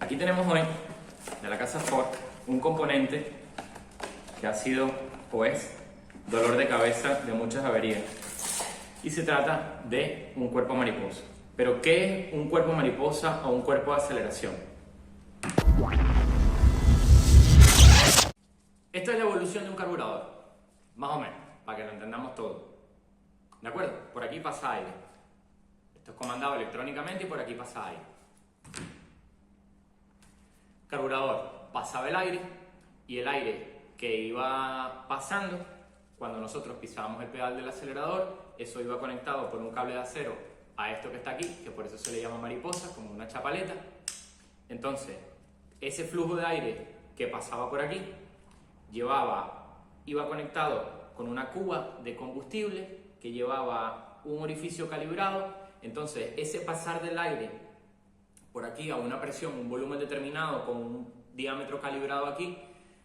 Aquí tenemos hoy, de la casa Ford, un componente que ha sido, pues, dolor de cabeza de muchas averías. Y se trata de un cuerpo mariposa. ¿Pero qué es un cuerpo mariposa o un cuerpo de aceleración? Esto es la evolución de un carburador, más o menos, para que lo entendamos todo. ¿De acuerdo? Por aquí pasa aire. Esto es comandado electrónicamente y por aquí pasa aire. Carburador pasaba el aire y el aire que iba pasando, cuando nosotros pisábamos el pedal del acelerador, eso iba conectado por un cable de acero a esto que está aquí, que por eso se le llama mariposa, como una chapaleta. Entonces, ese flujo de aire que pasaba por aquí iba conectado con una cuba de combustible que llevaba un orificio calibrado. Entonces, ese pasar del aire por aquí a una presión, un volumen determinado con un diámetro calibrado aquí,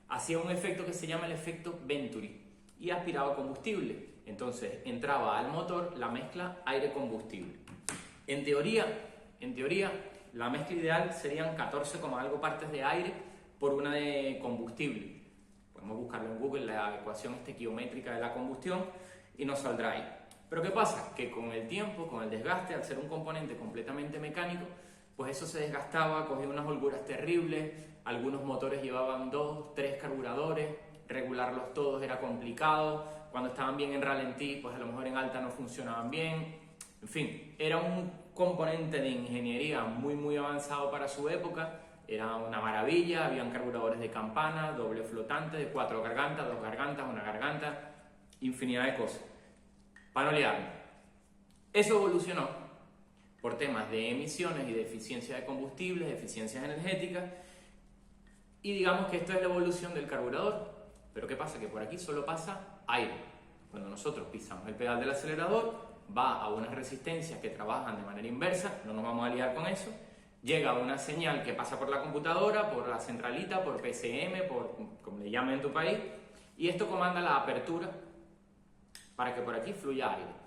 hacía un efecto que se llama el efecto Venturi y aspiraba combustible. Entonces entraba al motor la mezcla aire-combustible. En teoría, la mezcla ideal serían 14, algo partes de aire por una de combustible. Podemos buscarlo en Google, la ecuación estequiométrica de la combustión, y nos saldrá ahí. Pero ¿qué pasa? Que con el tiempo, con el desgaste, al ser un componente completamente mecánico, pues eso se desgastaba, cogía unas holguras terribles, algunos motores llevaban 2, 3 carburadores, regularlos todos era complicado, cuando estaban bien en ralentí, pues a lo mejor en alta no funcionaban bien. En fin, era un componente de ingeniería muy avanzado para su época, era una maravilla, habían carburadores de campana, doble flotante, de 4 gargantas, 2 gargantas, 1 garganta, infinidad de cosas. Para no liarme. Eso evolucionó por temas de emisiones y de eficiencia de combustibles, de eficiencias energéticas, y digamos que esto es la evolución del carburador. Pero ¿qué pasa? Que por aquí solo pasa aire. Cuando nosotros pisamos el pedal del acelerador, va a unas resistencias que trabajan de manera inversa, no nos vamos a liar con eso, llega una señal que pasa por la computadora, por la centralita, por PCM, por como le llamen en tu país, y esto comanda la apertura para que por aquí fluya aire.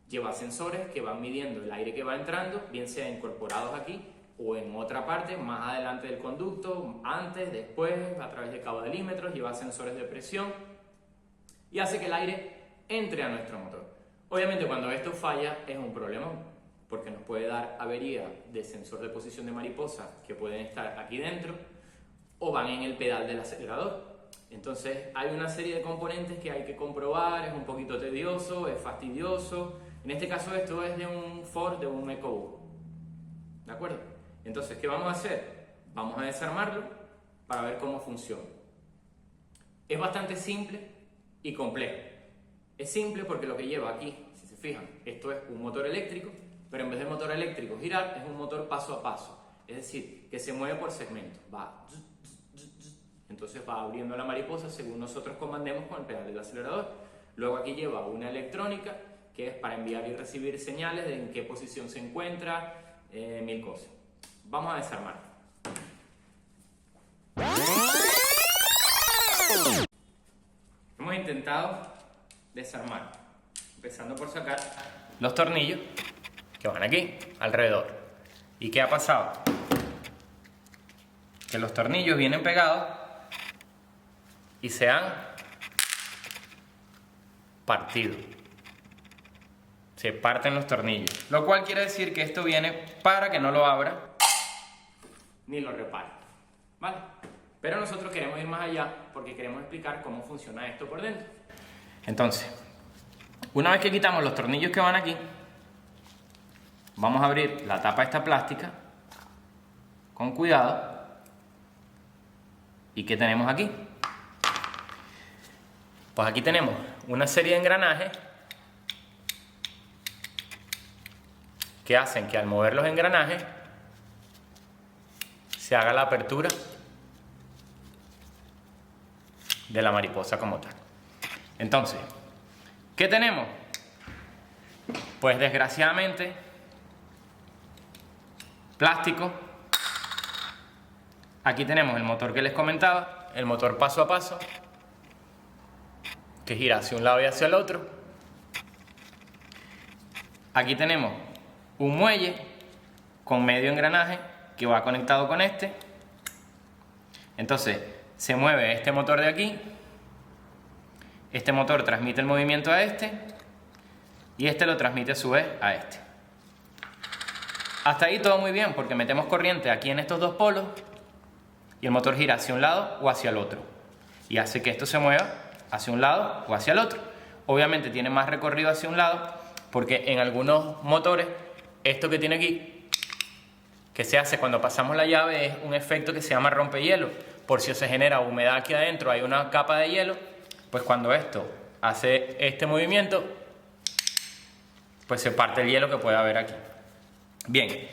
Lleva sensores que van midiendo el aire que va entrando, bien sea incorporados aquí o en otra parte, más adelante del conducto, antes, después, a través de caudalímetros, lleva sensores de presión y hace que el aire entre a nuestro motor. Obviamente cuando esto falla es un problema, porque nos puede dar avería de sensor de posición de mariposa que pueden estar aquí dentro o van en el pedal del acelerador. Entonces hay una serie de componentes que hay que comprobar, es un poquito tedioso, es fastidioso. En este caso esto es de un Ford, de un EcoBoost. ¿De acuerdo? Entonces, ¿qué vamos a hacer? Vamos a desarmarlo para ver cómo funciona. Es bastante simple y complejo. Es simple porque lo que lleva aquí, si se fijan, esto es un motor eléctrico, pero en vez de motor eléctrico girar, es un motor paso a paso. Es decir, que se mueve por segmentos. Entonces va abriendo la mariposa según nosotros comandemos con el pedal del acelerador. Luego aquí lleva una electrónica que es para enviar y recibir señales de en qué posición se encuentra, mil cosas. Vamos a desarmar. Hemos intentado desarmar, empezando por sacar los tornillos que van aquí, alrededor. ¿Y qué ha pasado? Que los tornillos vienen pegados y se han partido. Se parten los tornillos, lo cual quiere decir que esto viene para que no lo abra ni lo repare, ¿vale? Pero nosotros queremos ir más allá porque queremos explicar cómo funciona esto por dentro. Entonces, una vez que quitamos los tornillos que van aquí, vamos a abrir la tapa esta plástica con cuidado. ¿Y qué tenemos aquí? Pues aquí tenemos una serie de engranajes que hacen que al mover los engranajes se haga la apertura de la mariposa como tal. Entonces, ¿qué tenemos? Pues desgraciadamente plástico. Aquí tenemos el motor que les comentaba, el motor paso a paso, que gira hacia un lado y hacia el otro. Aquí tenemos un muelle con medio engranaje que va conectado con este Entonces se mueve este motor de aquí, este motor transmite el movimiento a este y este lo transmite a su vez a este. Hasta ahí todo muy bien, porque metemos corriente aquí en estos dos polos y el motor gira hacia un lado o hacia el otro y hace que esto se mueva hacia un lado o hacia el otro. Obviamente tiene más recorrido hacia un lado porque en algunos motores esto que tiene aquí, que se hace cuando pasamos la llave, es un efecto que se llama rompehielo. Por si se genera humedad aquí adentro, hay una capa de hielo, pues cuando esto hace este movimiento, pues se parte el hielo que puede haber aquí. Bien,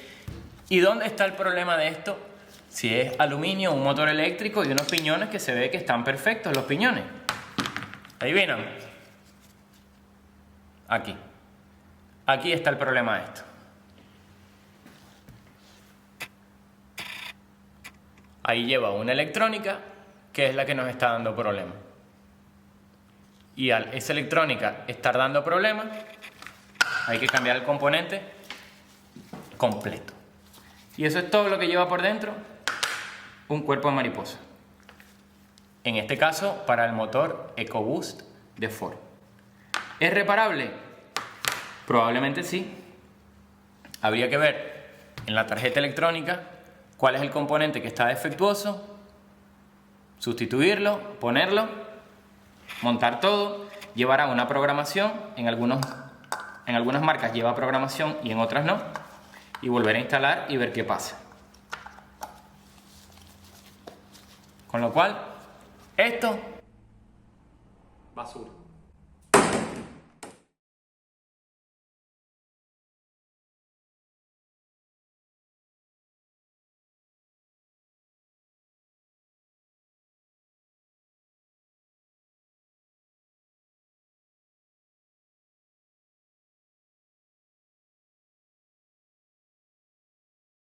¿y dónde está el problema de esto? Si es aluminio, un motor eléctrico y unos piñones que se ve que están perfectos los piñones. ¿Adivinan? Aquí. Aquí está el problema de esto. Ahí lleva una electrónica que es la que nos está dando problemas. Y al esa electrónica estar dando problemas, hay que cambiar el componente completo. Y eso es todo lo que lleva por dentro un cuerpo de mariposa. En este caso, para el motor EcoBoost de Ford. ¿Es reparable? Probablemente sí. Habría que ver en la tarjeta electrónica cuál es el componente que está defectuoso, sustituirlo, ponerlo, montar todo, llevar a una programación, en algunas marcas lleva programación y en otras no, y volver a instalar y ver qué pasa. Con lo cual, esto, basura.